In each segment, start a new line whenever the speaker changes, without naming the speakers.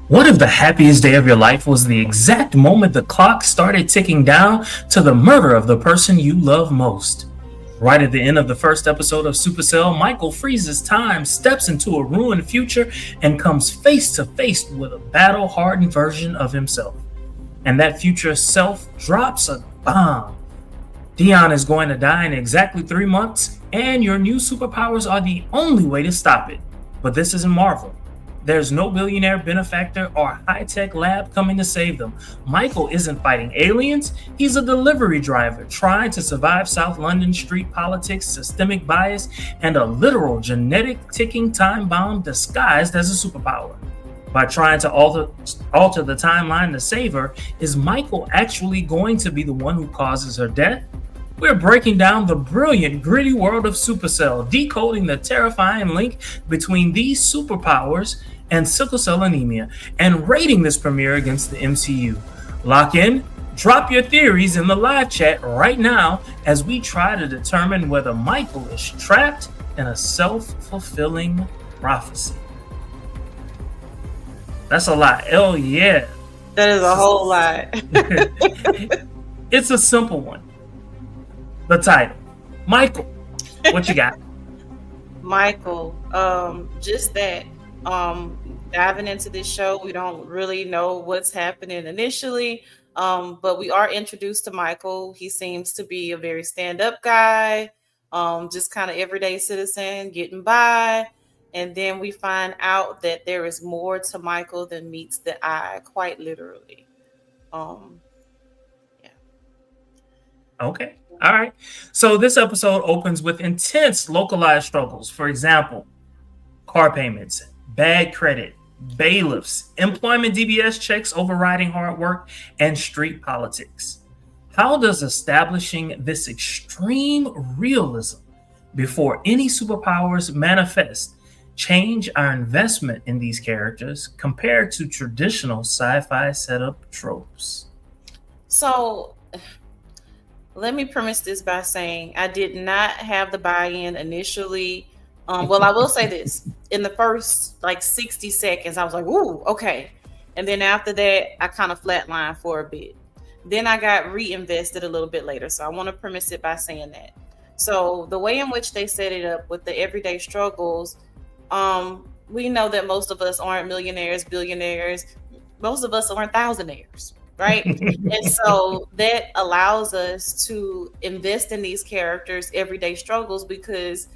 What if the happiest day of your life was the exact moment the clock started ticking down to the murder of the person you love most? Right at the end of the first episode of Supercell, Michael freezes time, steps into a ruined future, and comes face to face with a battle hardened version of himself. And that future self drops a bomb. Dion is going to die in exactly 3 months, and your new superpowers are the only way to stop it. But this isn't Marvel. There's no billionaire benefactor or high-tech lab coming to save them. Michael isn't fighting aliens. He's a delivery driver trying to survive South London street politics, systemic bias, and a literal genetic ticking time bomb disguised as a superpower. By trying to alter the timeline to save her, is Michael actually going to be the one who causes her death? We're breaking down the brilliant, gritty world of Supercell, decoding the terrifying link between these superpowers and Sickle Cell Anemia, and rating this premiere against the MCU. Lock in, drop your theories in the live chat right now as we try to determine whether Michael is trapped in a self-fulfilling prophecy. That's a lot. Oh yeah.
That is a whole lot.
It's a simple one. The title. Michael, what you got?
Michael, just that. Diving into this show, we don't really know what's happening initially, but we are introduced to Michael. He seems to be a very stand-up guy, just kind of everyday citizen getting by. And then we find out that there is more to Michael than meets the eye, quite literally. Yeah.
Okay. All right. So this episode opens with intense localized struggles. For example, car payments, bad credit, bailiffs, employment DBS checks overriding hard work, and street politics. How does establishing this extreme realism before any superpowers manifest change our investment in these characters compared to traditional sci-fi setup tropes?
So let me premise this by saying I did not have the buy-in initially. Well, I will say this. In the first 60 seconds, I was like, ooh, okay. And then after that, I kind of flatlined for a bit. Then I got reinvested a little bit later. So I want to premise it by saying that. So the way in which they set it up with the everyday struggles, we know that most of us aren't millionaires, billionaires. Most of us aren't thousandaires, right? And so that allows us to invest in these characters' everyday struggles because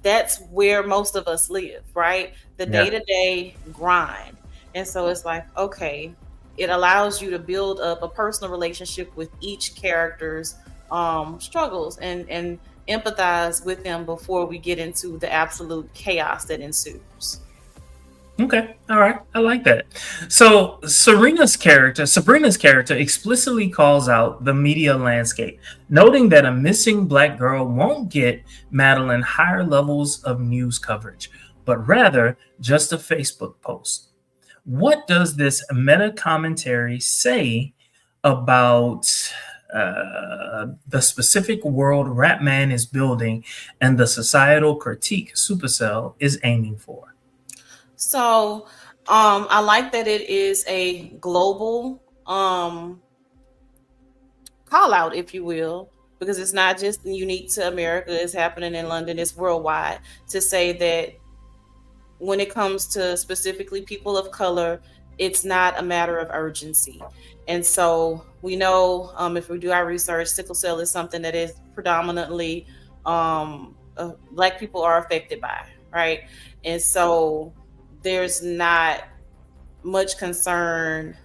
that's where most of us live, right? The day-to-day grind. And so it's like, okay, it allows you to build up a personal relationship with each character's struggles and empathize with them before we get into the absolute chaos that ensues.
Okay, all right, I like that. So Sabrina's character explicitly calls out the media landscape, noting that a missing Black girl won't get Madeline higher levels of news coverage, but rather just a Facebook post. What does this meta commentary say about the specific world Rapman is building and the societal critique Supercell is aiming for?
So I like that it is a global call out, if you will, because it's not just unique to America. It's happening in London. It's worldwide, to say that when it comes to specifically people of color, it's not a matter of urgency. And so we know, if we do our research, sickle cell is something that is predominantly Black people are affected by, right? And so there's not much concern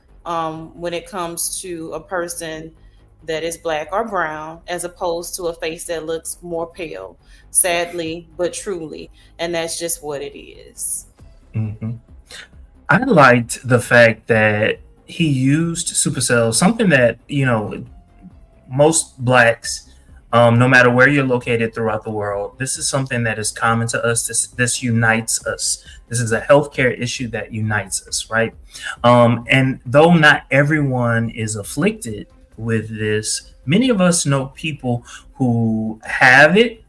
when it comes to a person that is Black or brown, as opposed to a face that looks more pale, sadly, but truly. And that's just what it is.
Mm-hmm. I liked the fact that he used Supercell, something that, most Blacks, no matter where you're located throughout the world, this is something that is common to us. This unites us. This is a healthcare issue that unites us, right? And though not everyone is afflicted with this, many of us know people who have it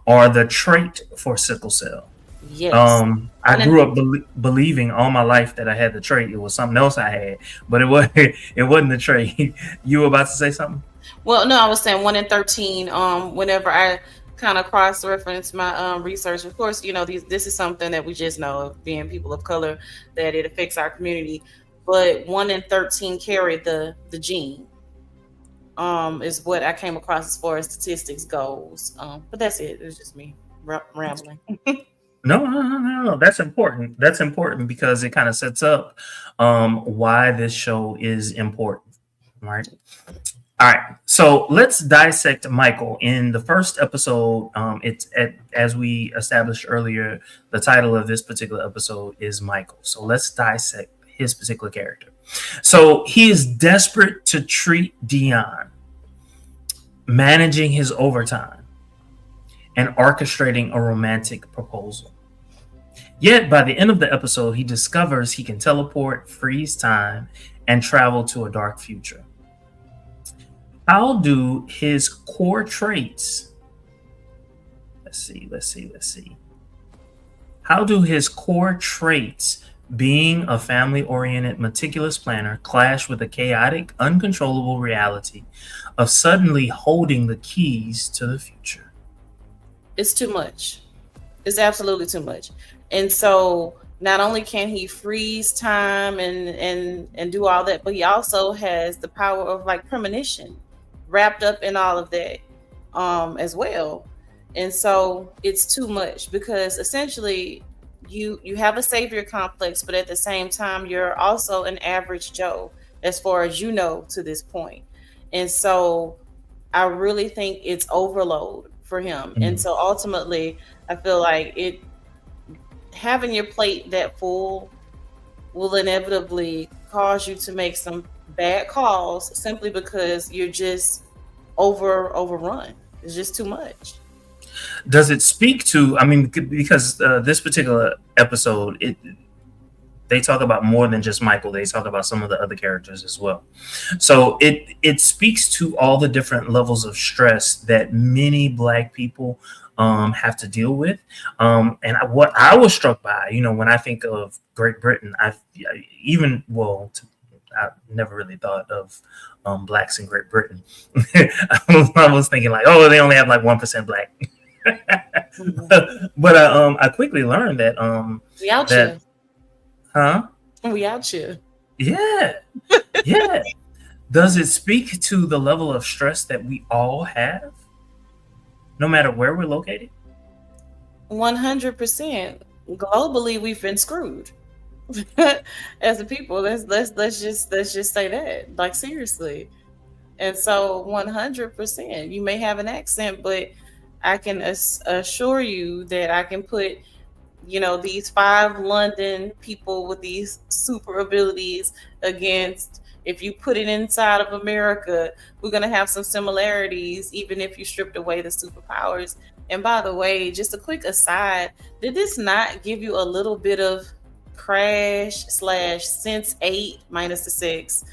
or the trait for sickle cell.
Yes.
I
One in
grew up
13.
believing all my life that I had the trait. It was something else I had, but it was it wasn't the trait. You were about to say something?
Well, no, I was saying 1 in 13. Whenever I kind of cross reference my research, of course, this is something that we just know of being people of color that it affects our community. But 1 in 13 carry the gene. Is what I came across as far as statistics goes. But that's it. It's just me rambling.
No. That's important. That's important because it kind of sets up why this show is important, right? All right, so let's dissect Michael. In the first episode, as we established earlier, the title of this particular episode is Michael. So let's dissect his particular character. So he is desperate to treat Dion, managing his overtime, and orchestrating a romantic proposal. Yet by the end of the episode, he discovers he can teleport, freeze time, and travel to a dark future. How do his core traits, let's see. How do his core traits, being a family-oriented, meticulous planner, clash with the chaotic, uncontrollable reality of suddenly holding the keys to the future?
It's too much. It's absolutely too much. And so not only can he freeze time and do all that, but he also has the power of like premonition wrapped up in all of that as well. And so it's too much because essentially you have a savior complex, but at the same time you're also an average Joe as far as you know to this point. And so I really think it's overload for him. And so ultimately I feel like it having your plate that full will inevitably cause you to make some bad calls simply because you're just overrun. It's just too much.
Does it speak to? I mean, because this particular episode, they talk about more than just Michael. They talk about some of the other characters as well. So it speaks to all the different levels of stress that many Black people have to deal with. What I was struck by, when I think of Great Britain, I never really thought of Blacks in Great Britain. I was thinking like, oh, they only have like 1% Black. But I quickly learned that
We out here.
Huh?
We out here.
Yeah. Does it speak to the level of stress that we all have, no matter where we're located?
100%. Globally, we've been screwed as a people. Let's just say that, like, seriously. And so 100%, you may have an accent, but I can assure you that I can put these 5 London people with these super abilities against, if you put it inside of America, we're going to have some similarities, even if you stripped away the superpowers. And by the way, just a quick aside, did this not give you a little bit of Crash / Sense8 minus the 6?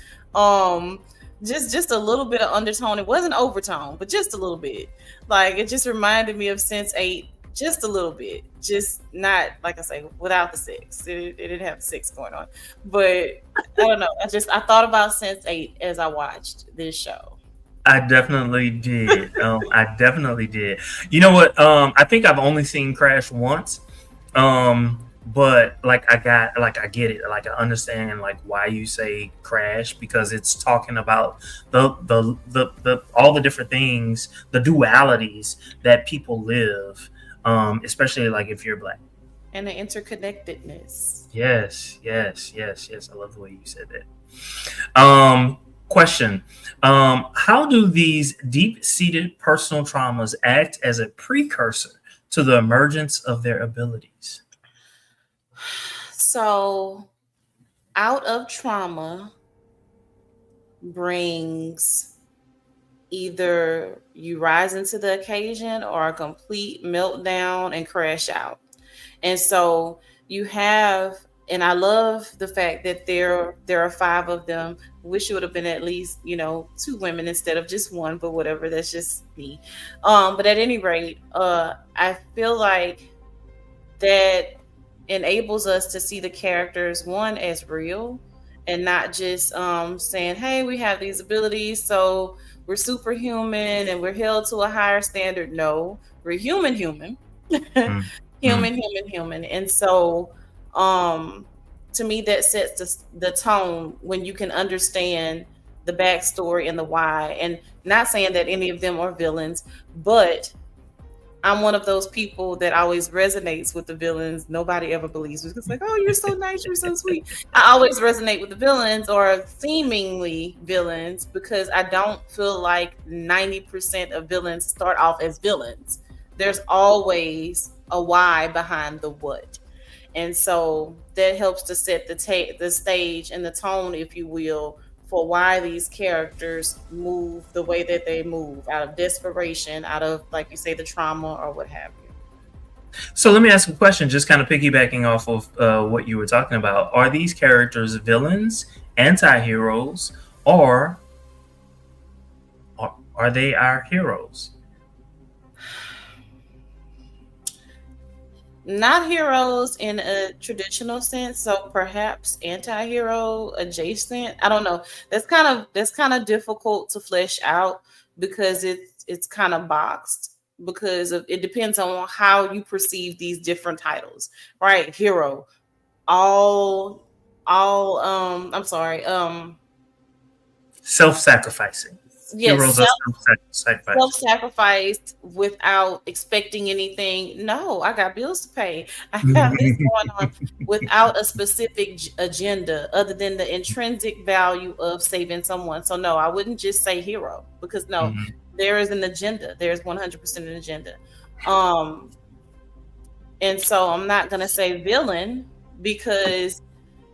Just a little bit of undertone. It wasn't overtone, but just a little bit. Like, it just reminded me of Sense8 just a little bit, just not, like I say, without the 6. It didn't have the 6 going on, but I don't know. I thought about Sense8 as I watched this show.
I definitely did. I definitely did. You know what? I think I've only seen Crash once. But I get it. Like, I understand like why you say Crash, because it's talking about the all the different things, the dualities that people live. Especially like if you're Black,
and the interconnectedness.
Yes. I love the way you said that. Question: how do these deep-seated personal traumas act as a precursor to the emergence of their abilities?
So, out of trauma brings either you rise into the occasion or a complete meltdown and crash out. And so you have, and I love the fact that there are 5 of them. Wish it would have been at least 2 women instead of just 1, but whatever, that's just me. But at any rate, I feel like that enables us to see the characters, one, as real, and not just saying, hey, we have these abilities, so we're superhuman and we're held to a higher standard. No, we're human.
Mm.
Human. And so to me, that sets the tone when you can understand the backstory and the why. And not saying that any of them are villains, but I'm one of those people that always resonates with the villains. Nobody ever believes me. It's like, oh, you're so nice, you're so sweet. I always resonate with the villains, or seemingly villains, because I don't feel like 90% of villains start off as villains. There's always a why behind the what. And so that helps to set the stage and the tone, if you will, for why these characters move the way that they move, out of desperation, out of, like you say, the trauma or what have you.
So let me ask a question, just kind of piggybacking off of what you were talking about. Are these characters villains, anti-heroes, or are they our heroes?
Not heroes in a traditional sense, so perhaps anti-hero adjacent. I don't know. That's kind of difficult to flesh out, because it's kind of boxed, because it depends on how you perceive these different titles, right? Hero, all I'm sorry,
Self-sacrificing.
yes,
Heroes are self-sacrificing.
self-sacrificed without expecting anything. No, I got bills to pay. I have this going on, without a specific agenda other than the intrinsic value of saving someone. So no, I wouldn't just say hero, because no, there is an agenda. There's 100% an agenda. And so I'm not going to say villain, because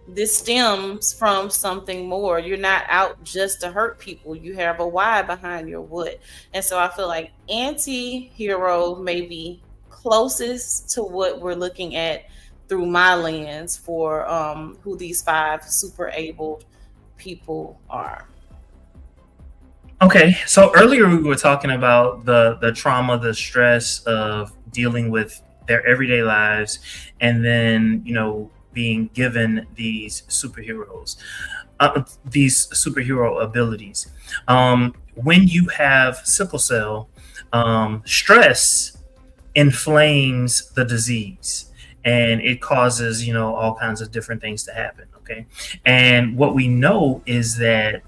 this stems from something more. You're not out just to hurt people. You have a why behind your what. And so I feel like anti-hero may be closest to what we're looking at through my lens for who these 5 super abled people are.
Okay, so earlier we were talking about the trauma, the stress of dealing with their everyday lives, and then, being given these superheroes, these superhero abilities. When you have sickle cell, stress inflames the disease, and it causes, all kinds of different things to happen. Okay, and what we know is that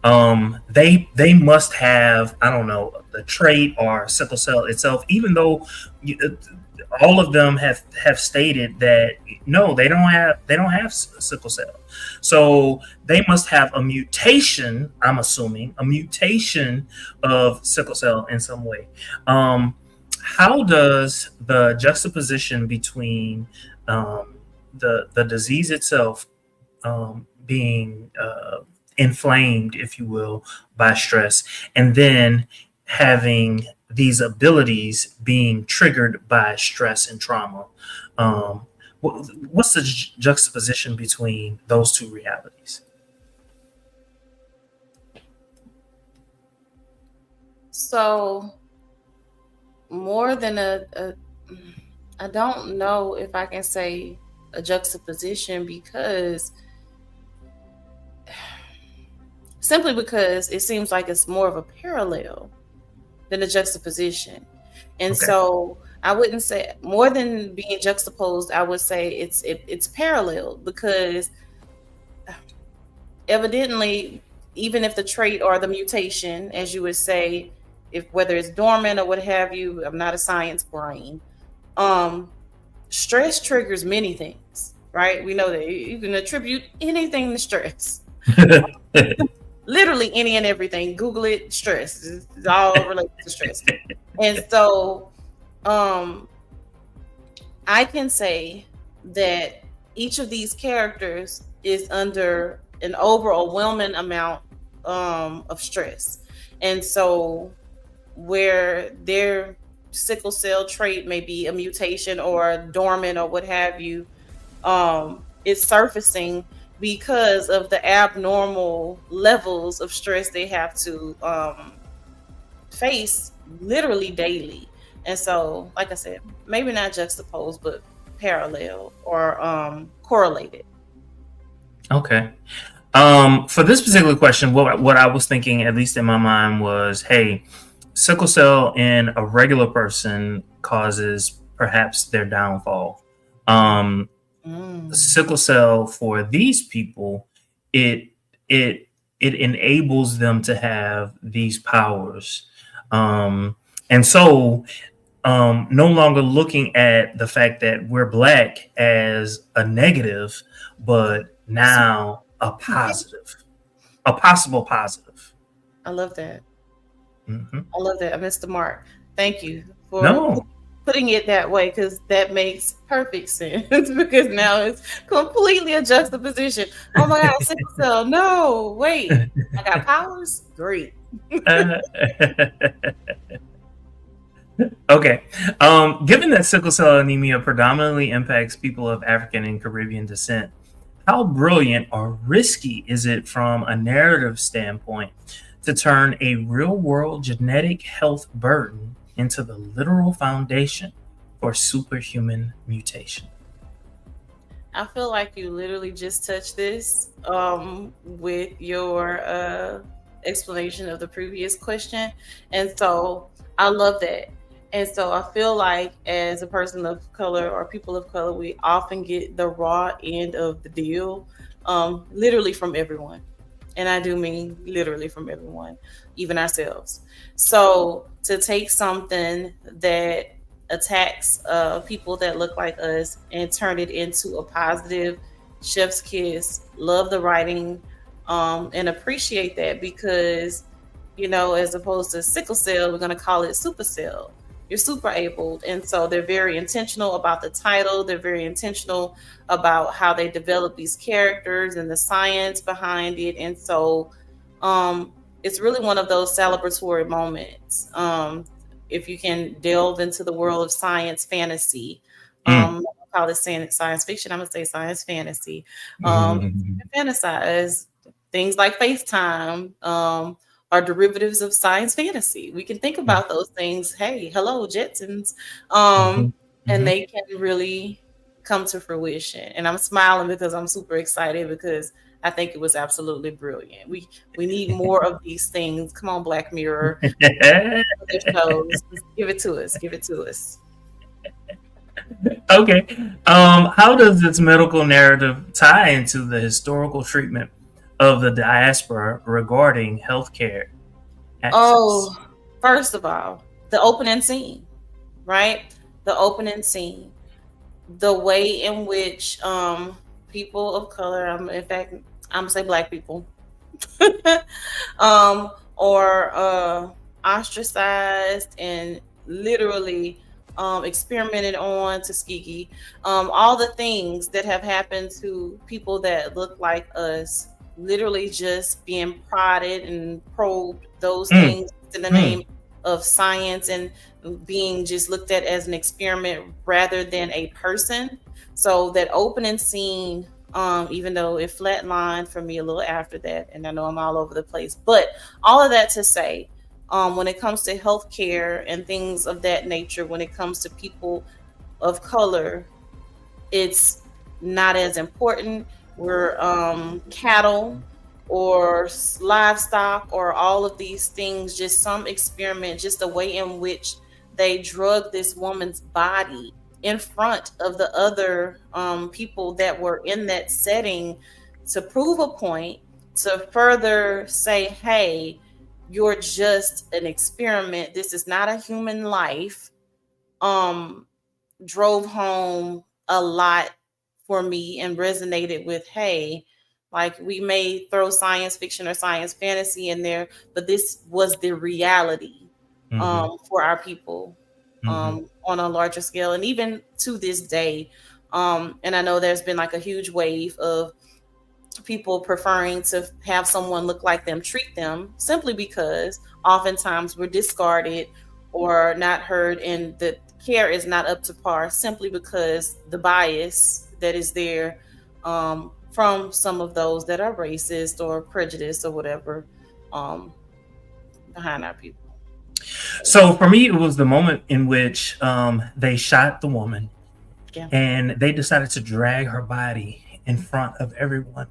they must have, I don't know, the trait or sickle cell itself, even though all of them have stated that no, they don't have sickle cell. So they must have a mutation, I'm assuming a mutation of sickle cell in some way. How does the juxtaposition between the disease itself being inflamed, if you will, by stress, and then having these abilities being triggered by stress and trauma, what's the juxtaposition between those two realities?
So more than I don't know if I can say a juxtaposition, because simply because it seems like it's more of a parallel than a juxtaposition. And
Okay.
so I wouldn't say more than being juxtaposed. I would say it's parallel, because evidently, even if the trait or the mutation, as you would say, if whether it's dormant or what have you, I'm not a science brain. Stress triggers many things, right? We know that you can attribute anything to stress. Literally any and everything. Google it, stress. It's all related to stress. And so I can say that each of these characters is under an overwhelming amount of stress. And so where their sickle cell trait may be a mutation or dormant or what have you, it's surfacing because of the abnormal levels of stress they have to face literally daily. And so, like I said, maybe not juxtaposed, but parallel or correlated.
Okay. For this particular question, what I was thinking, at least in my mind, was, hey, sickle cell in a regular person causes perhaps their downfall. Um, Sickle cell for these people, it it it enables them to have these powers, and so no longer looking at the fact that we're black as a negative, but now a positive, a possible positive.
I love that.
Mm-hmm.
I love that. I missed the mark. Thank you for
No.
putting it that way, because that makes perfect sense. Because now it's completely a juxtaposition. Oh my God, sickle cell. No, wait. I got powers? Great.
Okay. Given that sickle cell anemia predominantly impacts people of African and Caribbean descent, how brilliant or risky is it from a narrative standpoint to turn a real world genetic health burden into the literal foundation for superhuman mutation?
I feel like you literally just touched this with your explanation of the previous question. And so I love that. And so I feel like as a person of color or people of color, we often get the raw end of the deal, literally from everyone. And I do mean literally from everyone, even ourselves. So to take something that attacks people that look like us and turn it into a positive chef's kiss, love the writing, and appreciate that, because, you know, as opposed to sickle cell, we're going to call it Supercell. You're super abled. And so they're very intentional about the title. They're very intentional about how they develop these characters and the science behind it. And so it's really one of those celebratory moments. If you can delve into the world of science fantasy, I call it science fiction. I'm going to say science fantasy. Fantasize things like FaceTime, are derivatives of science fantasy. We can think about those things. Hey, hello, Jetsons. And they can really come to fruition. And I'm smiling because I'm super excited, because I think it was absolutely brilliant. We need more of these things. Come on, Black Mirror. Shows. Give it to us. Give it to us.
Okay. How does its medical narrative tie into the historical treatment of the diaspora regarding healthcare access?
Oh, first of all, the opening scene, right? The opening scene, the way in which people of color, in fact, I'm gonna say Black people, or ostracized and literally experimented on, Tuskegee, all the things that have happened to people that look like us, literally just being prodded and probed, those things in the name of science, and being just looked at as an experiment rather than a person. So that opening scene, even though it flatlined for me a little after that, and I know I'm all over the place, but all of that to say, when it comes to healthcare and things of that nature, when it comes to people of color, it's not as important. We're cattle or livestock or all of these things, just some experiment, just the way in which they drug this woman's body in front of the other people that were in that setting to prove a point, to further say, hey, you're just an experiment. This is not a human life. Drove home a lot for me and resonated with, hey, like, we may throw science fiction or science fantasy in there, but this was the reality for our people on a larger scale. And even to this day, and I know there's been like a huge wave of people preferring to have someone look like them treat them, simply because oftentimes we're discarded or not heard, and the care is not up to par, simply because the bias that is there from some of those that are racist or prejudiced or whatever behind our people.
So for me, it was the moment in which they shot the woman
Yeah.
and they decided to drag her body in front of everyone.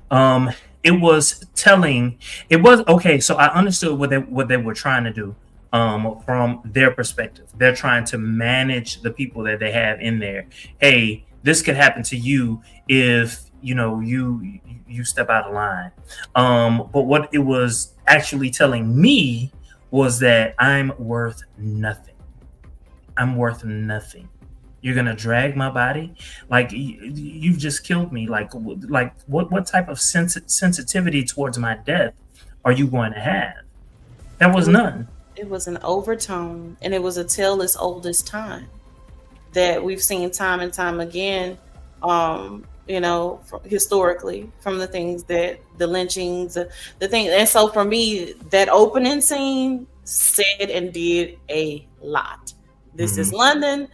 Um, it was telling. It was okay. So I understood what they were trying to do. From their perspective, they're trying to manage the people that they have in there. Hey, this could happen to you if you step out of line. But what it was actually telling me was that I'm worth nothing. I'm worth nothing. You're gonna drag my body, like you've just killed me. Like what type of sensitivity towards my death are you going to have? There
It
was
was
none.
it was an overtone, and it was a tale as old as time that we've seen time and time again. Historically, from the things that the lynchings, the thing, and so for me, that opening scene said and did a lot. This is
Mhm.
London.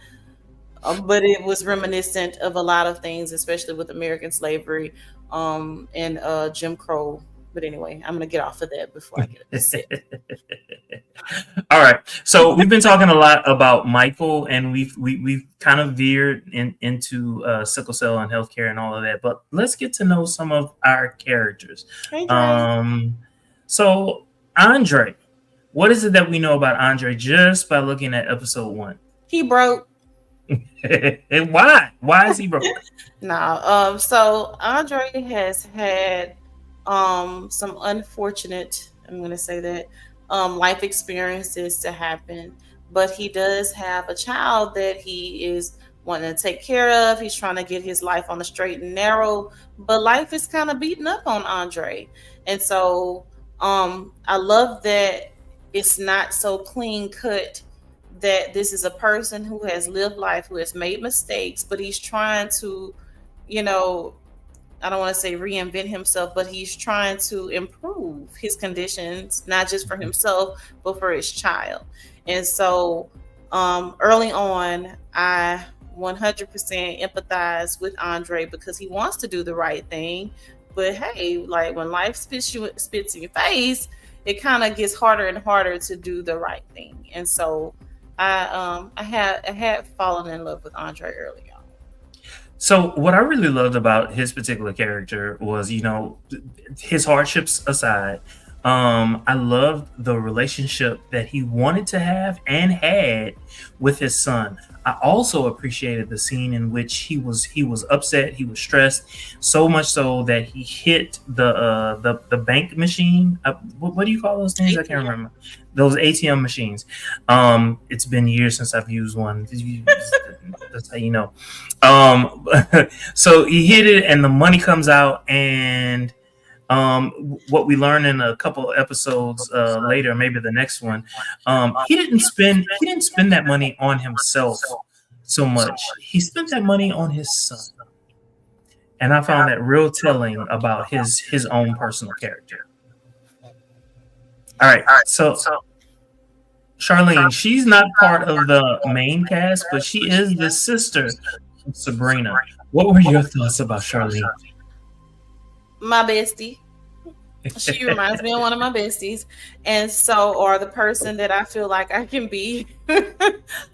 But it was reminiscent of a lot of things, especially with American slavery, and Jim Crow. But anyway, I'm gonna get off of that before I get upset.
All right. So we've been talking a lot about Michael, and we've kind of veered into sickle cell and healthcare and all of that. But let's get to know some of our characters.
Hey, Dre.
Um, so Andre, what is it that we know about Andre just by looking at episode one?
He broke.
And why? Why is he broke?
Now, so Andre has had some unfortunate, I'm gonna say that, life experiences to happen, but he does have a child that he is wanting to take care of. He's trying to get his life on the straight and narrow, but life is kind of beating up on Andre. And so I love that it's not so clean cut, that this is a person who has lived life, who has made mistakes, but he's trying to, you know, I don't want to say reinvent himself, but he's trying to improve his conditions, not just for himself, but for his child. And so early on, I 100% empathize with Andre because he wants to do the right thing. But hey, like when life spits in your face, it kind of gets harder and harder to do the right thing. And so I had fallen in love with Andre early on.
So what I really loved about his particular character was, his hardships aside, I loved the relationship that he wanted to have and had with his son. I also appreciated the scene in which he was upset, he was stressed, so much so that he hit the bank machine. What do you call those things? I can't
ATM.
remember. Those ATM machines. It's been years since I've used one. That's how you know. Um, so he hit it, and the money comes out, and what we learn in a couple episodes later, maybe the next one, he didn't spend that money on himself so much. He spent that money on his son, and I found that real telling about his own personal character. All right, so Charlene, she's not part of the main cast, but she is the sister of Sabrina. What were your thoughts about Charlene?
My bestie. She reminds me of one of my besties. And so, or the person that I feel like I can be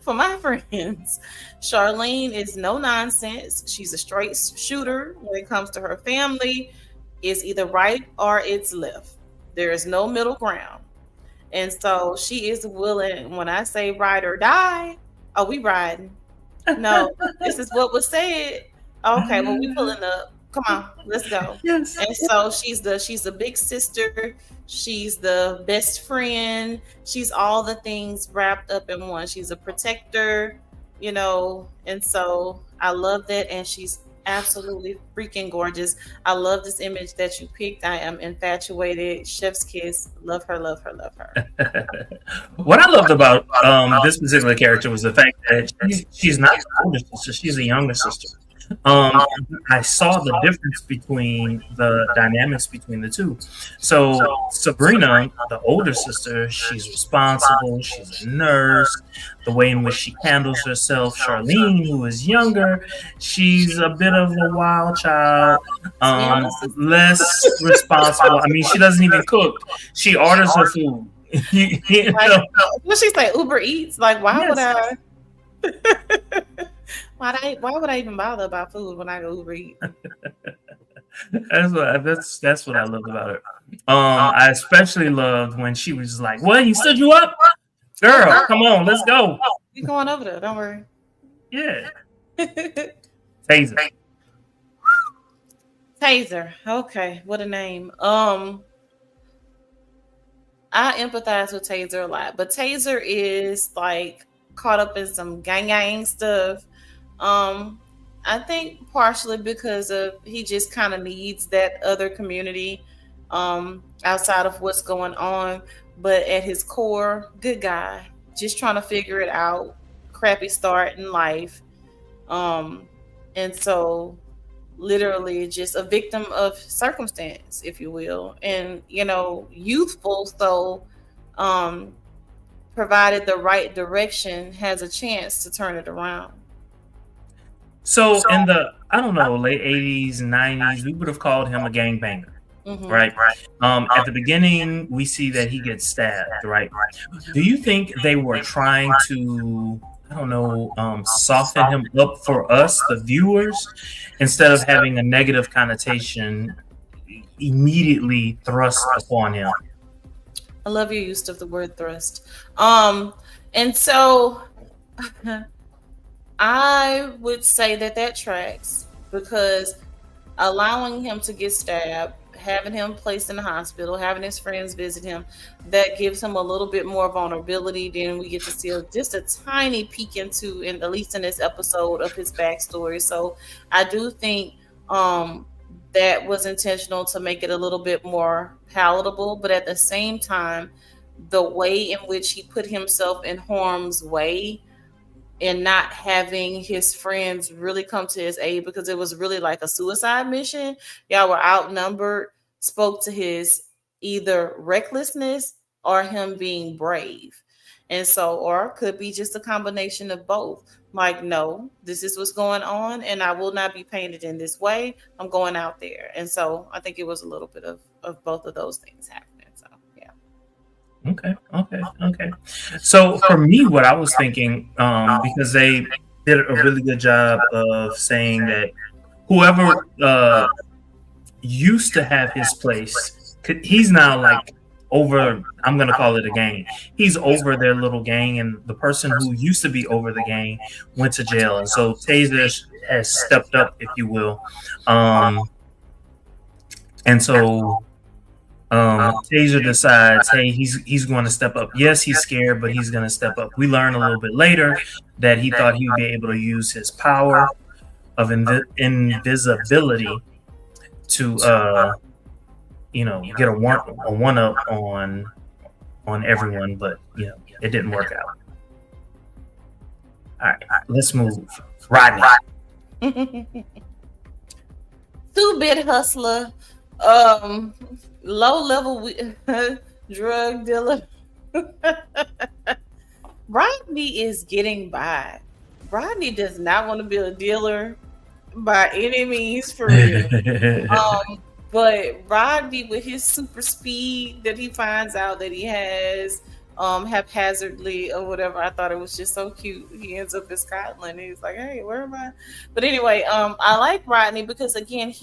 for my friends. Charlene is no nonsense. She's a straight shooter when it comes to her family. It's either right or it's left. There is no middle ground. And so she is willing, when I say ride or die, are we riding? No, this is what was said. Okay, well, we pulling up. Come on, let's go.
Yes.
And so she's the big sister, she's the best friend, she's all the things wrapped up in one. She's a protector, and so I love that, and she's absolutely freaking gorgeous. I love this image that you picked. I am infatuated. Chef's kiss. Love her, love her, love her.
What I loved about this particular character was the fact that she's not the older sister; she's a younger sister. Um, I saw the difference between the dynamics between the two. So Sabrina, the older sister, she's responsible, she's a nurse, the way in which she handles herself. Charlene, who is younger, she's a bit of a wild child, less responsible. I mean, she doesn't even cook. She orders her food.
Like, what she say? Uber Eats? Like, why would
yes.
I? Why would I even bother about food when I go Uber Eats?
That's what I loved about it. I especially loved when she was like, "What? He stood you up, girl? Come on, let's go."
You going over there? Don't worry.
Yeah, Taser.
Taser. Okay, what a name. I empathize with Taser a lot, but Taser is like caught up in some gang stuff. I think partially because of he just kind of needs that other community outside of what's going on, but at his core, good guy, just trying to figure it out. Crappy start in life, um, and so literally just a victim of circumstance, if you will, and youthful. So, um, provided the right direction, has a chance to turn it around.
So in the I don't know late 80s and 90s, we would have called him a gangbanger,
Hmm.
right? At the beginning, we see that he gets stabbed, right? Do you think they were trying to, I don't know, soften him up for us, the viewers, instead of having a negative connotation immediately thrust upon him?
I love your use of the word thrust. And so I would say that tracks because allowing him to get stabbed, having him placed in the hospital, having his friends visit him, that gives him a little bit more vulnerability. Then we get to see just a tiny peek into, in at least in this episode, of his backstory. So I do think that was intentional to make it a little bit more palatable, but at the same time, the way in which he put himself in harm's way and not having his friends really come to his aid, because it was really like a suicide mission. Y'all were outnumbered, spoke to his either recklessness or him being brave. And so, or could be just a combination of both. Like, no, this is what's going on, and I will not be painted in this way. I'm going out there. And so I think it was a little bit of both of those things happening. So, yeah.
Okay. So for me, what I was thinking, because they did a really good job of saying that whoever used to have his place, he's now like over. I'm gonna call it a gang. He's over their little gang, and the person who used to be over the gang went to jail, and so Taser has stepped up, if you will, and so. Taser decides, hey, he's going to step up. Yes, he's scared, but he's going to step up. We learn a little bit later that he thought he would be able to use his power of invisibility to, get a one up on everyone, but it didn't work out. All right, let's move. Rodney.
2-bit hustler, low level drug dealer. Rodney is getting by. Rodney does not want to be a dealer by any means, for real. But Rodney, with his super speed that he finds out that he has, haphazardly or whatever, I thought it was just so cute. He ends up in Scotland. He's like, "Hey, where am I?" But anyway, I like Rodney because again,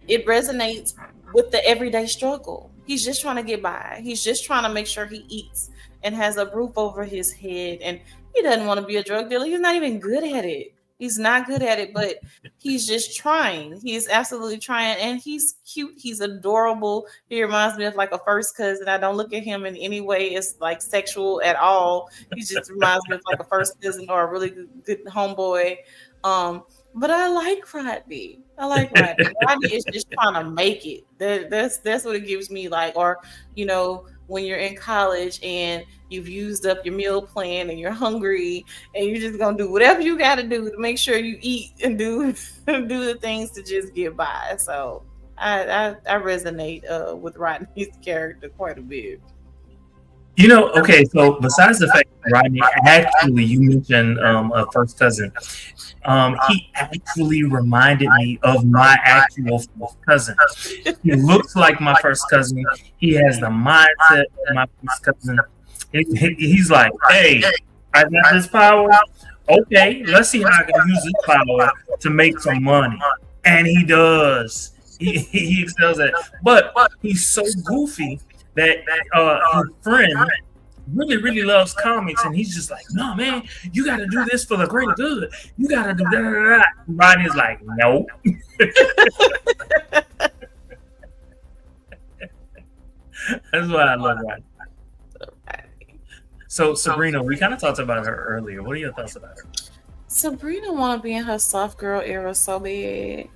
it resonates with the everyday struggle. He's just trying to get by. He's just trying to make sure he eats and has a roof over his head. And he doesn't want to be a drug dealer. He's not even good at it. He's not good at it, but he's just trying. He's absolutely trying. And he's cute. He's adorable. He reminds me of like a first cousin. I don't look at him in any way as like sexual at all. He just reminds me of like a first cousin or a really good homeboy. But I like Rodney. Rodney is just trying to make it. That's what it gives me. Like, or when you're in college and you've used up your meal plan and you're hungry and you're just gonna do whatever you got to do to make sure you eat and do the things to just get by. So I resonate with Rodney's character quite a bit.
Okay, so besides the fact that Rodney, actually, you mentioned a first cousin. He actually reminded me of my actual first cousin. He looks like my first cousin. He has the mindset of my first cousin. He's like, hey, I got this power. Okay, let's see how I can use this power to make some money. And he does. He excels at it. But he's so goofy that his friend really, really loves comics, and he's just like, no, man, you got to do this for the greater good. You got to do that. Rodney's like, no. That's why I love Rodney. So, Sabrina, we kind of talked about her earlier. What are your thoughts about her?
Sabrina want to be in her soft girl era so bad.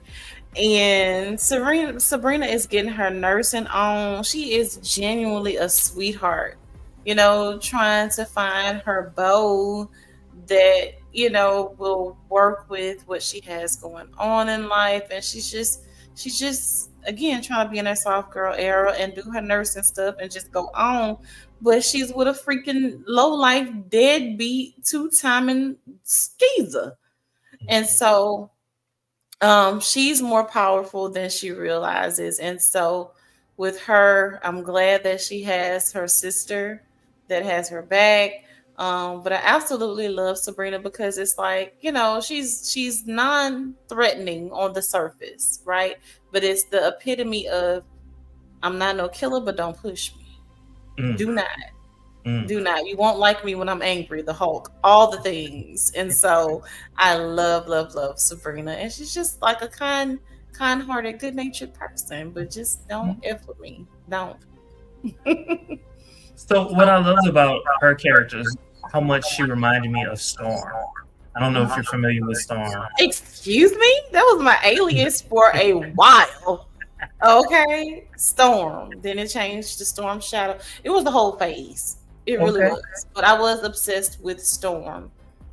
And Sabrina is getting her nursing on. She is genuinely a sweetheart, trying to find her beau that, will work with what she has going on in life. And she's just again trying to be in her soft girl era and do her nursing stuff and just go on. But she's with a freaking low life deadbeat 2-timing skeezer. And so she's more powerful than she realizes. And so with her, I'm glad that she has her sister that has her back. But I absolutely love Sabrina because it's like, she's non-threatening on the surface, right? But it's the epitome of, I'm not no killer, but don't push me. Do not. Do not. You won't like me when I'm angry, the Hulk, all the things. And so I love, love, love Sabrina. And she's just like a kind-hearted, good-natured person, but just don't F with me. Don't.
So what I loved about her character is how much she reminded me of Storm. I don't know if you're familiar with Storm.
Excuse me? That was my alias for a while. Okay. Storm. Then it changed to Storm Shadow. It was the whole phase. It really was. But I was obsessed with Storm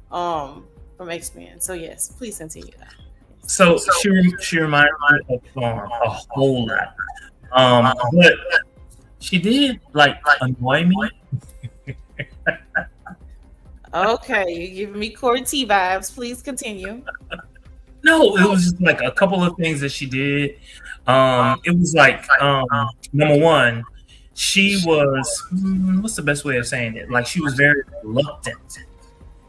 from X-Men. So yes, please continue that.
So she reminded me of Storm a whole lot. But she did annoy me.
Okay, you're giving me Corey T vibes. Please continue.
No, it was just like a couple of things that she did. It was like number one, she was what's the best way of saying it? Like she was very reluctant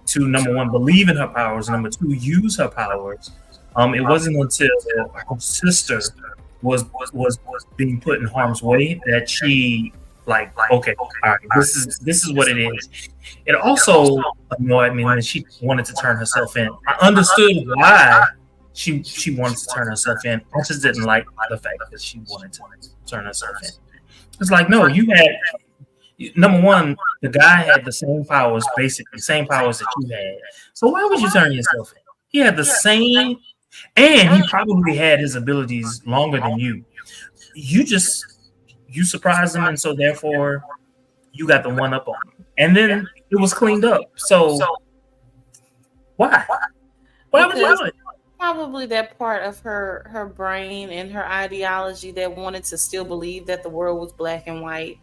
to number one believe in her powers, number two use her powers. It wasn't until her sister was being put in harm's way that she okay, all right, this is what it is. It also annoyed me when she wanted to turn herself in. I understood why she wanted to turn herself in. I just didn't like the fact that she wanted to turn herself in. It's like, no, you had number one, the guy had the same powers, basically the same powers that you had. So why would you turn yourself in? He had the same, and he probably had his abilities longer than you. You surprised him, and so therefore you got the one up on him. And then it was cleaned up. So why? Why would you do it?
Probably that part of her brain and her ideology that wanted to still believe that the world was black and white,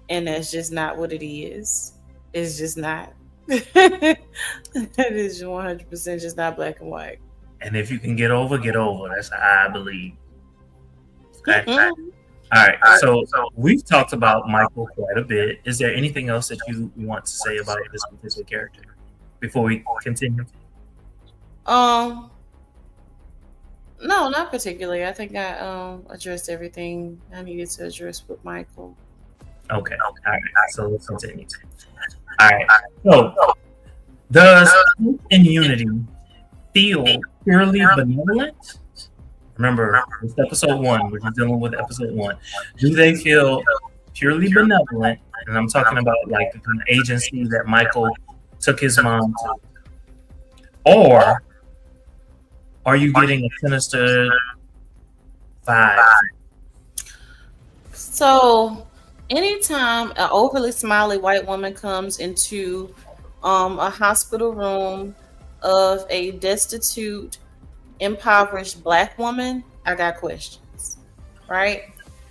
and that's just not what it is. It's just not. It is 100% just not black and white.
And if you can get over, get over. That's how I believe. Okay. All right. So we've talked about Michael quite a bit. Is there anything else that you want to say about this particular character before we continue?
No, not particularly. I think I addressed everything I needed to address with Michael.
Okay. All right. So let's continue. All right. So does immunity feel purely benevolent? Remember, it's episode 1. We're dealing with episode 1. Do they feel purely benevolent? And I'm talking about like the kind of agency that Michael took his mom to. Or are you getting a sinister vibe?
So anytime an overly smiley white woman comes into a hospital room of a destitute, impoverished black woman, I got questions, right?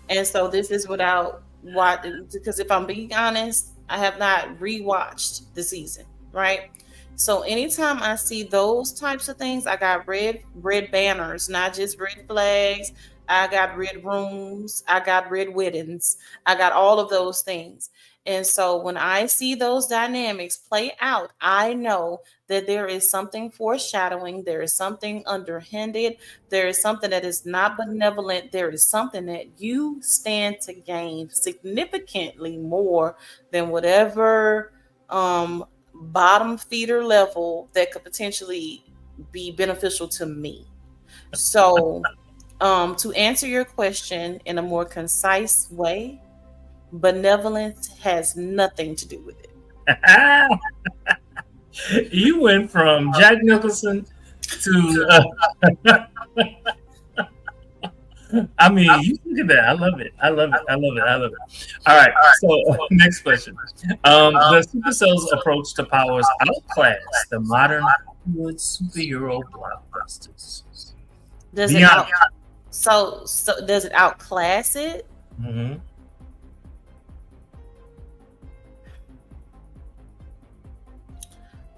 And so this is without what, because if I'm being honest, I have not rewatched the season, right? So anytime I see those types of things, I got red banners, not just red flags. I got red rooms, I got red weddings, I got all of those things. And so when I see those dynamics play out, I know that there is something foreshadowing, there is something underhanded, there is something that is not benevolent, there is something that you stand to gain significantly more than whatever bottom feeder level that could potentially be beneficial to me. So, to answer your question in a more concise way, benevolence has nothing to do with it.
You went from Jack Nicholson to. I mean, you look at that. I love it. I love it. I love it. I love it. All right. So, next question. The Supercell's approach to powers outclass the modern Hollywood superhero blockbusters.
Does it
Dion.
so does it outclass it?
Mm-hmm.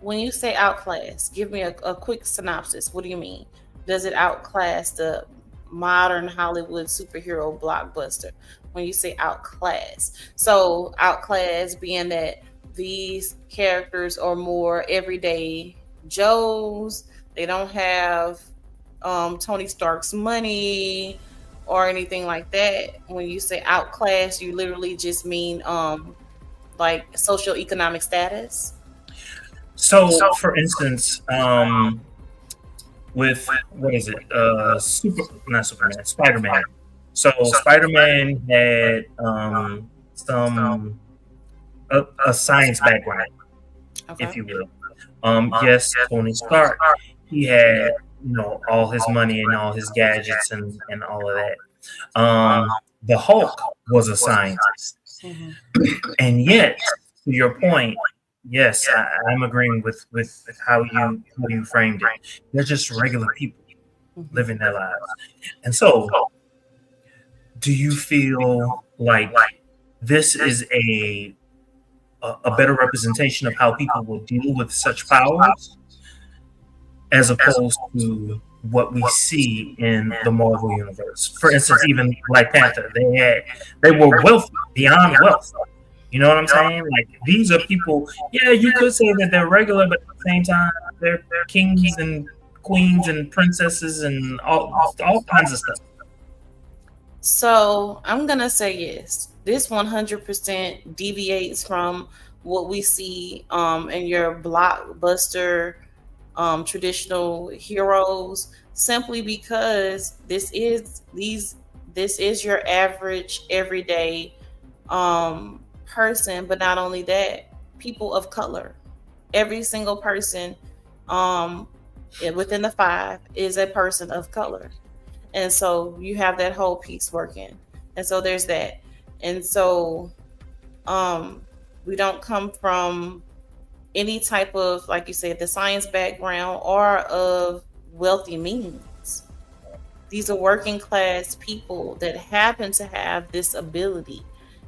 When you say outclass, give me a quick synopsis. What do you mean? Does it outclass the modern Hollywood superhero blockbuster? When you say outclass, so outclass being that these characters are more everyday Joes. They don't have Tony Stark's money or anything like that. When you say outclass, you literally just mean like socioeconomic status.
So, for instance, with what is it? Not Superman, Spider-Man. So Spider-Man had some a science background, if you will. Yes, Tony Stark, he had all his money and all his gadgets and all of that. The Hulk was a scientist, and yet, to your point, yes, I'm agreeing with how you framed it. They're just regular people living their lives, and so, do you feel like this is a better representation of how people will deal with such powers, as opposed to what we see in the Marvel universe? For instance, even Black Panther, they were wealthy beyond wealth. You know what I'm saying? Like, these are people. Yeah, you could say that they're regular, but at the same time, they're kings and queens and princesses and all kinds of stuff.
So I'm gonna say yes. This 100% deviates from what we see in your blockbuster traditional heroes, simply because this is your average everyday person. But not only that, people of color. Every single person within the five is a person of color. And so you have that whole piece working. And so there's that. And so we don't come from any type of, like you said, the science background or of wealthy means. These are working class people that happen to have this ability,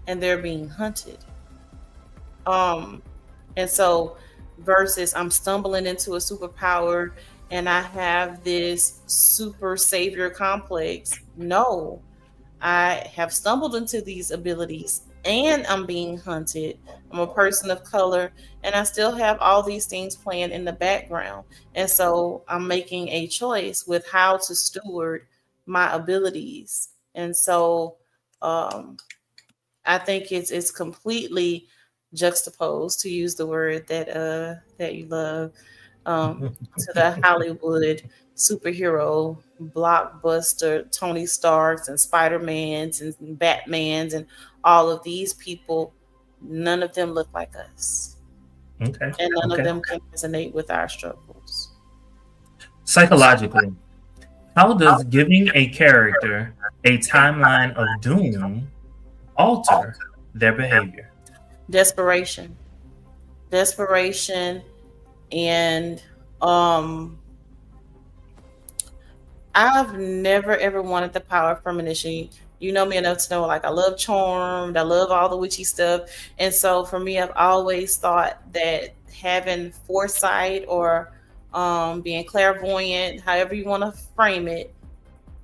and they're being hunted. And so versus I'm stumbling into a superpower and I have this super savior complex. No, I have stumbled into these abilities and I'm being hunted. I'm a person of color and I still have all these things playing in the background. And so I'm making a choice with how to steward my abilities. And so I think it's completely juxtaposed, to use the word that you love, to the Hollywood superhero blockbuster Tony Starks and Spider-Mans and Batmans and all of these people. None of them look like us.
Okay.
And none of them can resonate with our struggles.
Psychologically, how does giving a character a timeline of doom alter their behavior?
Desperation. And I've never ever wanted the power of premonition. You know me enough to know, like, I love Charmed, I love all the witchy stuff. And so for me, I've always thought that having foresight or being clairvoyant, however you want to frame it,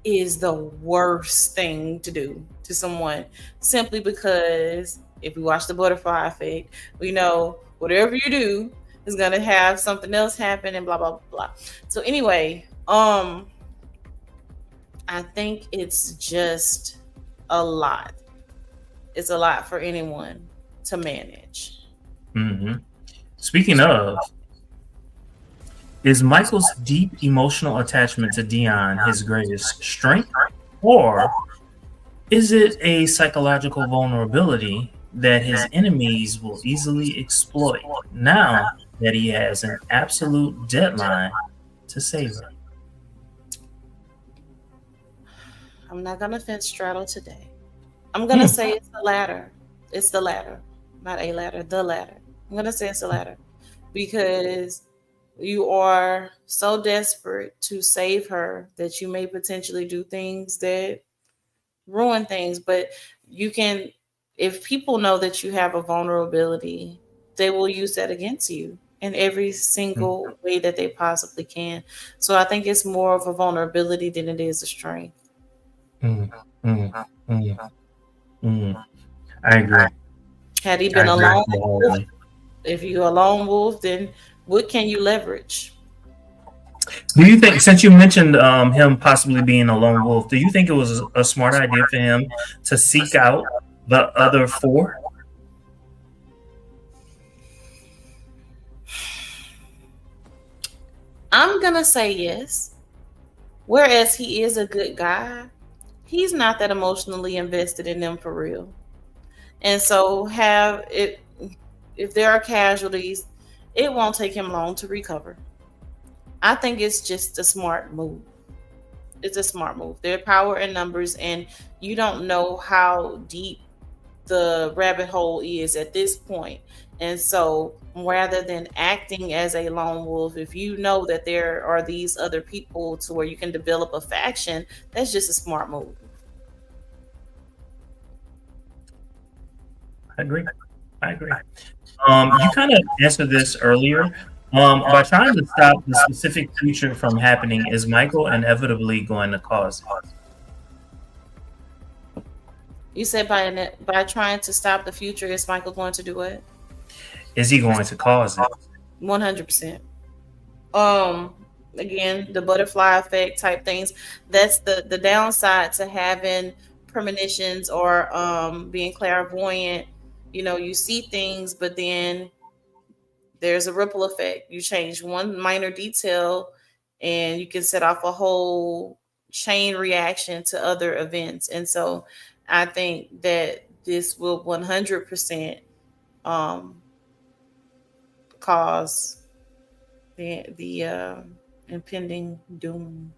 is the worst thing to do to someone, simply because if we watch the butterfly effect, we know whatever you do is going to have something else happen and blah blah blah. So anyway, I think it's just a lot. It's a lot for anyone to manage.
Mm-hmm. Speaking of, is Michael's deep emotional attachment to Dion his greatest strength, or is it a psychological vulnerability that his enemies will easily exploit now that he has an absolute deadline to save her?
I'm not going to fence straddle today. I'm going to say it's the latter. It's the latter. Not a ladder, the latter. I'm going to say it's the latter. Because you are so desperate to save her that you may potentially do things that ruin things. But you can, if people know that you have a vulnerability, they will use that against you in every single way that they possibly can. So I think it's more of a vulnerability than it is a strength.
I agree.
Had he been a lone wolf, if you're a lone wolf, then what can you leverage?
Do you think, since you mentioned him possibly being a lone wolf, do you think it was a smart idea for him to seek out the other four?
I'm going to say yes. Whereas he is a good guy, he's not that emotionally invested in them for real. And so if there are casualties, it won't take him long to recover. I think it's just a smart move. It's a smart move. There are power in numbers, and you don't know how deep the rabbit hole is at this point. And so rather than acting as a lone wolf, if you know that there are these other people to where you can develop a faction, that's just a smart move.
I agree. You kind of answered this earlier. By trying to stop the specific future from happening, is Michael inevitably going to cause it?
You said by trying to stop the future, is Michael going to do it?
Is he going to cause it?
100%. Again, the butterfly effect type things. That's the downside to having premonitions or being clairvoyant. You know, you see things, but then there's a ripple effect. You change one minor detail and you can set off a whole chain reaction to other events. And so I think that this will 100% cause the impending doom.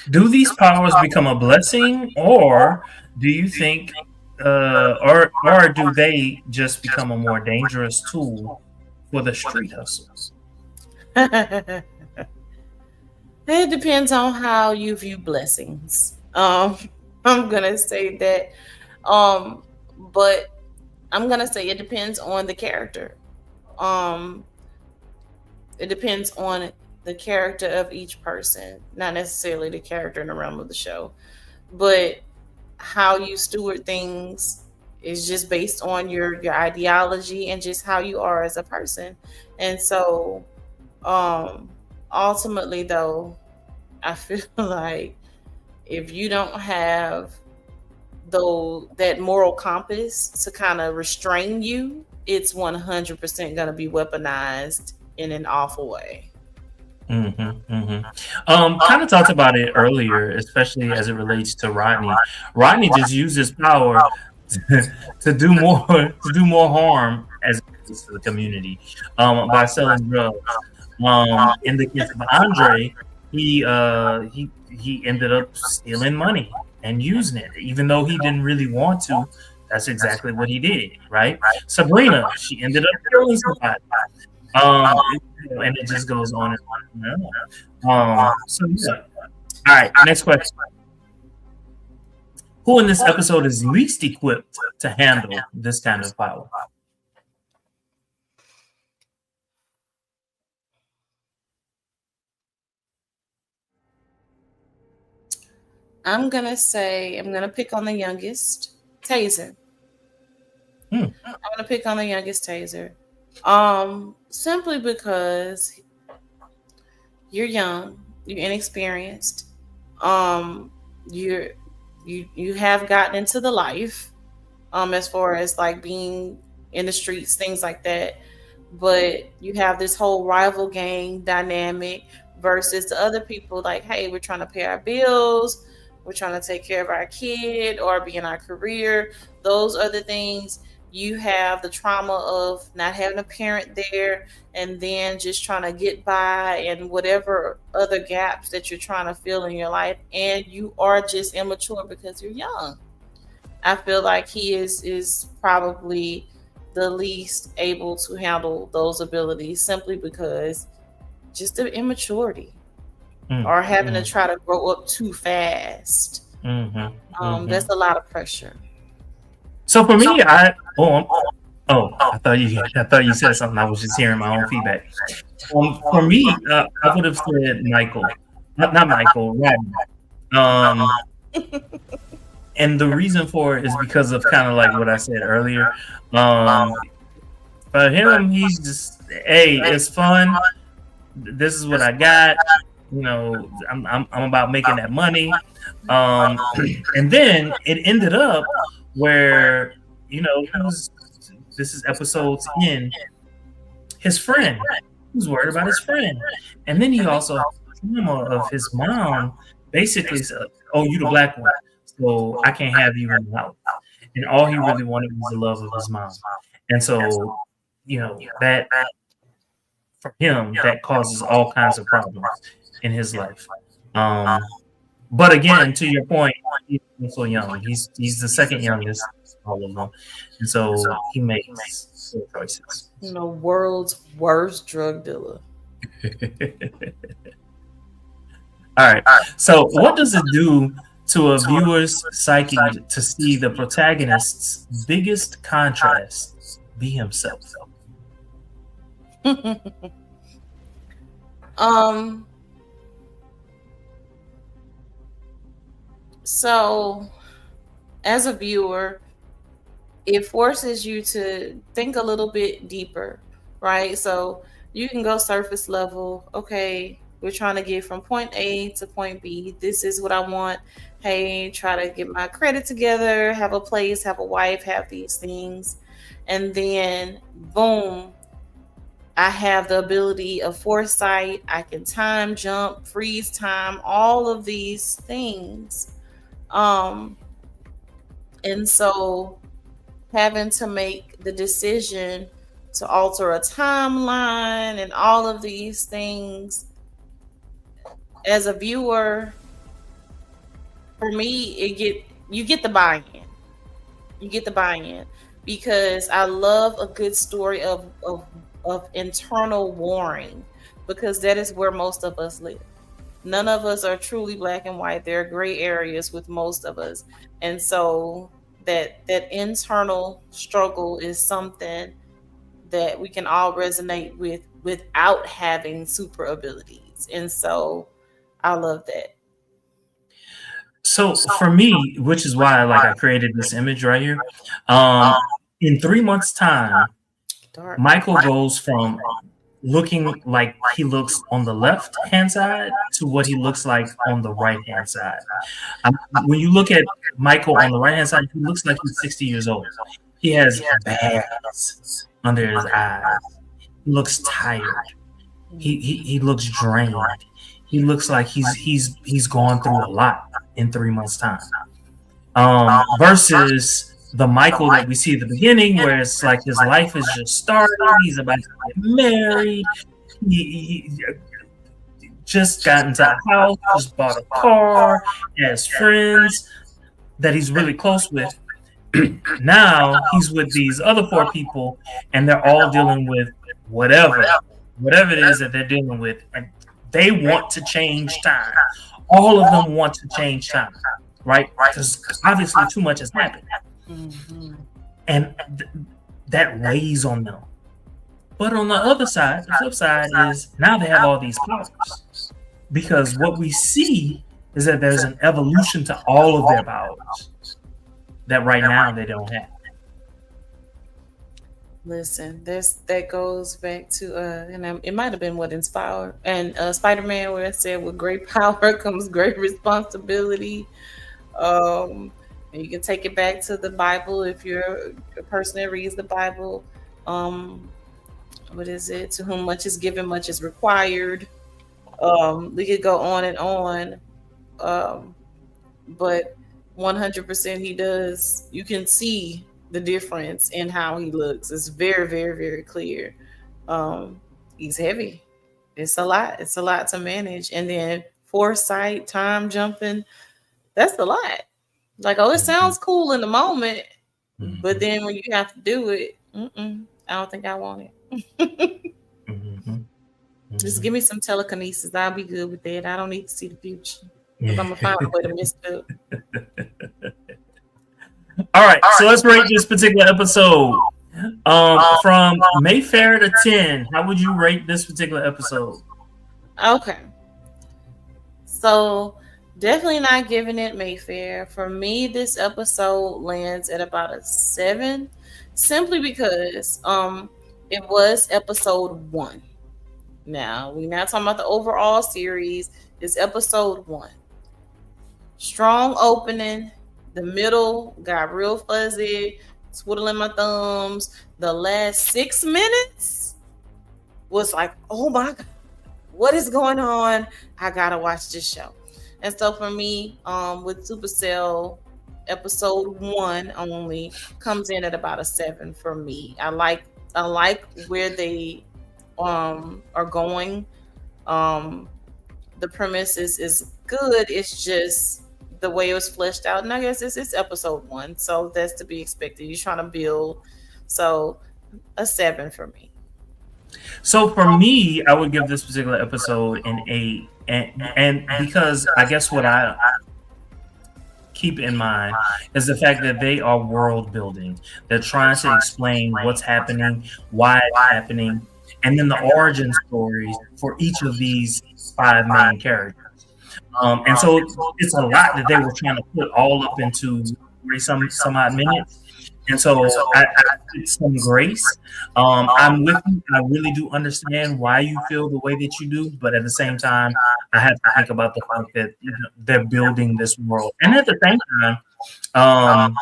Do these powers become a blessing, or do you think or do they just become a more dangerous tool for the street hustles?
It depends on how you view blessings. I'm gonna say that, but I'm gonna say it depends on the character. It depends on the character of each person, not necessarily the character in the realm of the show, but how you steward things is just based on your ideology and just how you are as a person. And so ultimately though, I feel like if you don't have that moral compass to kind of restrain you, it's 100% going to be weaponized in an awful way.
Kind of talked about it earlier, especially as it relates to Rodney. Rodney just uses power to do more harm as it relates to the community by selling drugs. In the case of Andre, he ended up stealing money and using it, even though he didn't really want to. That's exactly what he did, right? Sabrina, she ended up killing somebody. And it just goes on and on and on. So yeah. All right, next question. Who in this episode is least equipped to handle this kind of power?
I'm gonna pick on the youngest, Taser. I'm gonna pick on the youngest, Taser. Simply because you're young, you're inexperienced, you're you have gotten into the life, as far as like being in the streets, things like that. But you have this whole rival gang dynamic versus the other people, like, hey, we're trying to pay our bills, we're trying to take care of our kid or be in our career. Those are the things. You have the trauma of not having a parent there and then just trying to get by and whatever other gaps that you're trying to fill in your life, and you are just immature because you're young. I feel like he is probably the least able to handle those abilities simply because just the immaturity or having to try to grow up too fast. That's a lot of pressure.
So for me, I thought you said something. I was just hearing my own feedback. For me, I would have said Michael, not Michael, Rapman. And the reason for it is because of kind of like what I said earlier. For him, he's just, hey, it's fun. This is what I got. You know, I'm about making that money. And then it ended up where, you know, this is episodes in, his friend. He was worried about his friend. And then he also has the trauma of his mom basically said, oh, you the black one, so I can't have you in the house. And all he really wanted was the love of his mom. And so, you know, that for him, that causes all kinds of problems in his life. But again, to your point, he's so young. He's the second youngest of all of them. And so he makes poor choices.
The world's worst drug dealer.
All right. So what does it do to a viewer's psyche to see the protagonist's biggest contrast be himself?
So as a viewer, it forces you to think a little bit deeper, right? So you can go surface level. Okay, we're trying to get from point A to point B. This is what I want. Hey, try to get my credit together, have a place, have a wife, have these things. And then, boom, I have the ability of foresight. I can time jump, freeze time, all of these things. And so having to make the decision to alter a timeline and all of these things as a viewer, for me, you get the buy-in. You get the buy-in because I love a good story of internal warring, because that is where most of us live. None of us are truly black and white. There are gray areas with most of us. And so that internal struggle is something that we can all resonate with without having super abilities. And so I love that.
So for me, which is why I created this image right here, in 3 months' time, Michael goes from looking like he looks on the left hand side to what he looks like on the right hand side. When you look at Michael on the right hand side, he looks like he's 60 years old. He has bags under his eyes. He looks tired. He looks drained. He looks like he's gone through a lot in 3 months' time. Versus the Michael that we see at the beginning, where it's like his life is just starting. He's about to get married. He just got into a house, just bought a car, has friends that he's really close with. Now he's with these other 4 people, and they're all dealing with whatever it is that they're dealing with, and they want to change time. All of them want to change time. right? Because obviously too much has happened.
Mm-hmm.
And that weighs on them. But on the other side, the flip side is now they have all these powers. Because what we see is that there's an evolution to all of their powers that right now they don't have.
Listen, that goes back to and it might have been what inspired and Spider-Man, where it said, "With great power comes great responsibility." And you can take it back to the Bible if you're a person that reads the Bible. What is it? To whom much is given, much is required. We could go on and on, but 100% he does. You can see the difference in how he looks. It's very, very, very clear. He's heavy. It's a lot. It's a lot to manage. And then foresight, time jumping, that's a lot. Like, oh, it sounds cool in the moment, but then when you have to do it, I don't think I want it. Just give me some telekinesis. I'll be good with that. I don't need to see the future. I'm going to find a way to mess it up.
All right, so let's rate this particular episode. From Mayfair to 10, how would you rate this particular episode?
Okay. So, definitely not giving it Mayfair. For me, this episode lands at about a 7, simply because it was episode 1. Now, we're not talking about the overall series. It's episode 1. Strong opening. The middle got real fuzzy, twiddling my thumbs. The last 6 minutes was like, oh my God, what is going on? I gotta watch this show. And so for me, with Supercell, episode 1 only comes in at about a 7 for me. I like where they are going. The premise is good. It's just the way it was fleshed out. And I guess it's episode 1, so that's to be expected. You're trying to build. So a 7 for me.
So for me, I would give this particular episode an 8. And because I guess what I keep in mind is the fact that they are world building. They're trying to explain what's happening, why it's happening, and then the origin stories for each of these 5 main characters. And so it's a lot that they were trying to put all up into some odd minutes. And so I give some grace. I'm with you. I really do understand why you feel the way that you do, but at the same time, I have to think about the fact that they're building this world. And at the same time,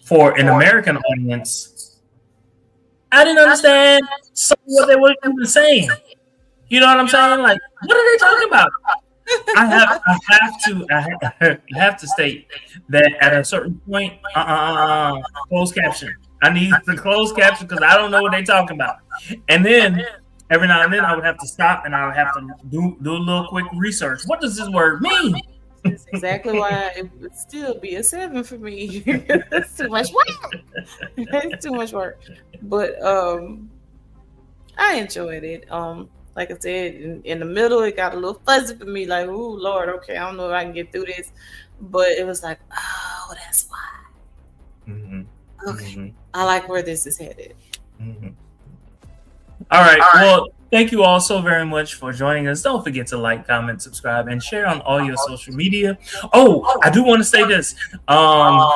for an American audience, I didn't understand some of what they were even saying. You know what I'm saying? Like, what are they talking about? I have to state that at a certain point, closed caption. I need the closed caption because I don't know what they're talking about. And then every now and then I would have to stop and I would have to do a little quick research. What does this word mean?
That's exactly why it would still be a 7 for me. That's too much work. It's too much work. But I enjoyed it. Like I said, in the middle, it got a little fuzzy for me. Like, oh, Lord, okay, I don't know if I can get through this. But it was like, oh, that's why. Okay, I like where this is headed.
All right. Well, thank you all so very much for joining us. Don't forget to like, comment, subscribe, and share on all your social media. Oh, I do want to say this.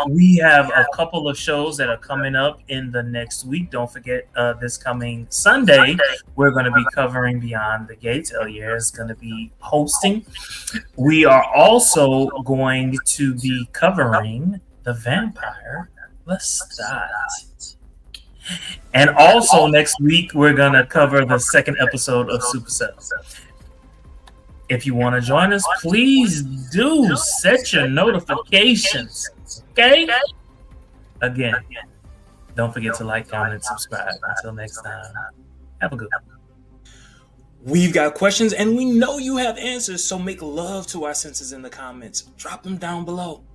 We have a couple of shows that are coming up in the next week. Don't forget this coming Sunday, we're going to be covering Beyond the Gates. Elier is going to be hosting. We are also going to be covering The Vampire Lestat. And also next week, we're going to cover the 2nd episode of Supercell. If you want to join us, please do set your notifications. Okay? Again, don't forget to like, comment, subscribe. Until next time, have a good one. We've got questions and we know you have answers, so make love to our senses in the comments. Drop them down below.